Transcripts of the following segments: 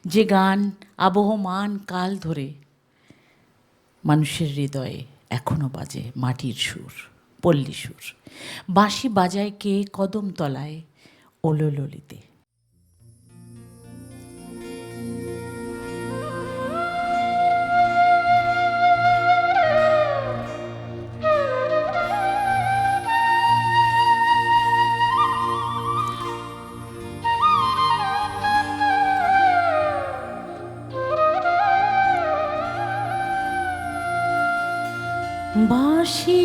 যে গান আবহমান কাল ধরে মানুষের হৃদয়ে এখনো বাজে মাটির সুর, পল্লী সুর। বাঁশি বাজায় কে কদম তলায় ওললিতে। বাঁশি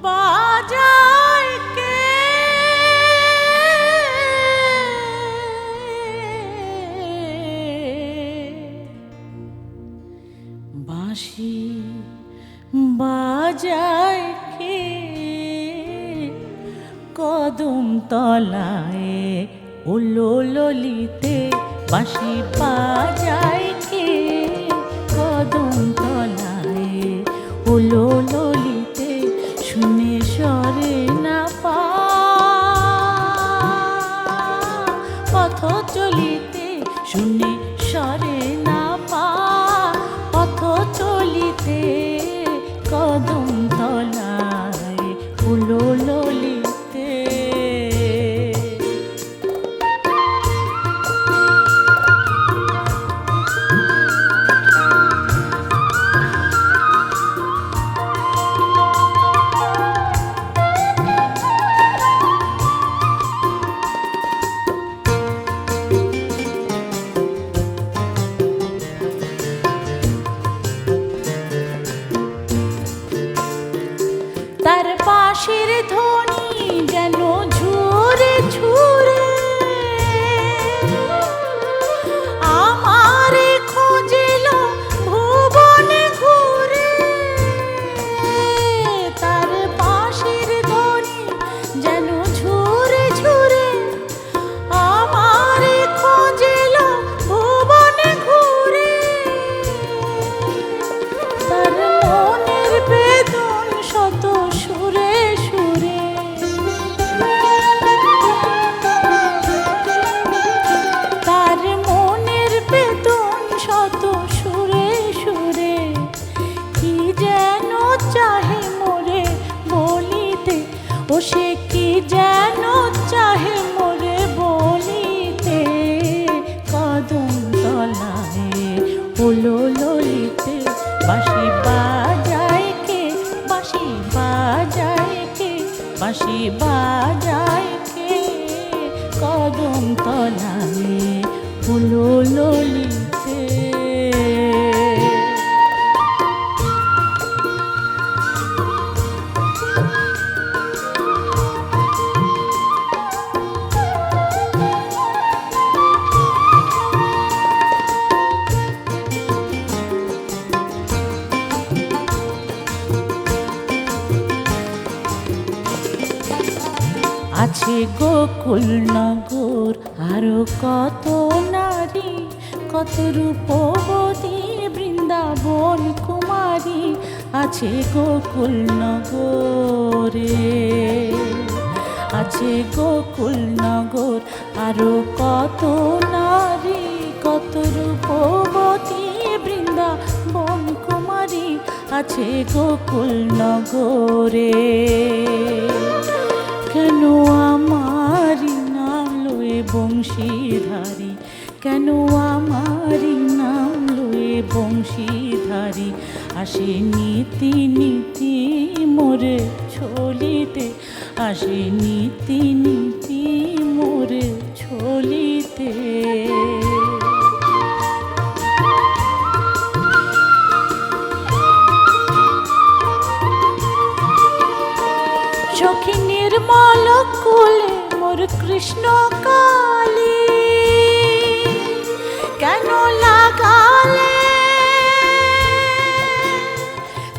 বাজায় কে বাঁশি বাজায় কে কদম তলায় ওললিতে। বাঁশি বাজায় কে কদম তলায় ওললিতে। শুনে সরে না পা পথ চলিতে, শুনে সরে না পা পথ চলিতে। কদম তলায় ওললিতে। তার বাঁশির ধ্বনি যেন ঝুরে ঝুরে আমারে খোঁজিল ভুবনে ঘুরে। তার বাঁশির ধ্বনি যেন ঝুরে ঝুরে আমারে খোঁজিল ভুবনে ঘুরে। তার মনের বেদন শত সুরে সুরে, তার মনের বেদন শত সুরে সুরে। কি যেন চাহে মোরে বলিতে, ও সে কি যেন চাহে মোরে বলিতে। কদম তলায় ওললিতে। বাঁশি বাজায় কে, বাঁশি বাজায় কে, বাঁশি বাজায় কে কদম তলায় ওললিতে। আছে গোকুল নগর আরো কত নারী, কত রূপবতী বৃন্দাবন কুমারী। আছে গোকুল নগরে, আছে গোকুল নগর আরো কত নারী, কত রূপবতী বৃন্দাবন কুমারী। আছে গোকুল নগরে। কেন আমারি নাম লয়ে বংশীধারী, কেন আমারি নাম লয়ে বংশীধারী। আসে নীতি নীতি মোরে ছলিতে, আসে নীতি নীতি মোরে ছলিতে। সখী নির্মল কুলে মোর কৃষ্ণ কালী, কেন লাগালে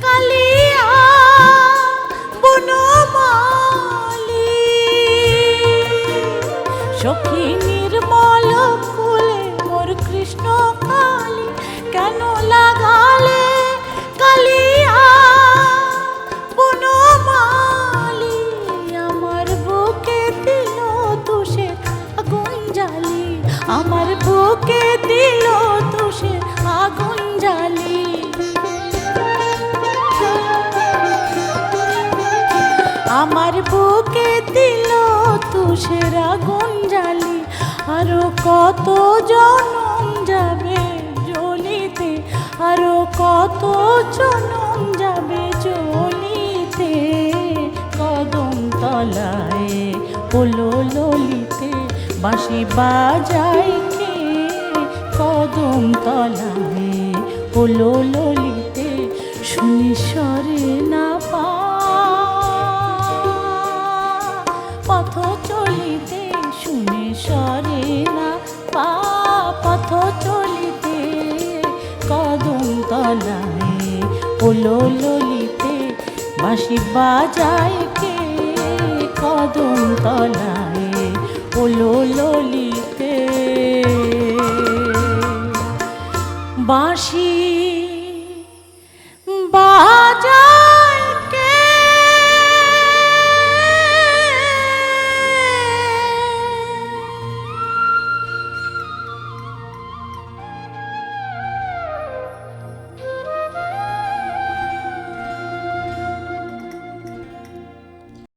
কালিয়া বনমালী। সখী নির্মল কুলে মোর কৃষ্ণ কালী, কেন লাগালে কালিয়া বনমালী। আমার বুকে দিল তুষে আগুন আমার বুকে দিল তুষে আগুন জ্বালি, আমার বুকে দিল তুষের আগুন জ্বালি। আরো কত জনম যাবে জ্বলিতে, আরো কত জনম যাবে জ্বলিতে, কদম তলায় হলো ললিতে বাঁশি বাজাই কে, কদম তলায় হলো ললিতে শুনি সরে না পা, পথ চলিতে শুনে সরে না পা, পথ চলিতে কদম তলায় হলো ললিতে বাঁশি বাজায় কে, কদম তলায় হলো ললিতে। বাঁশি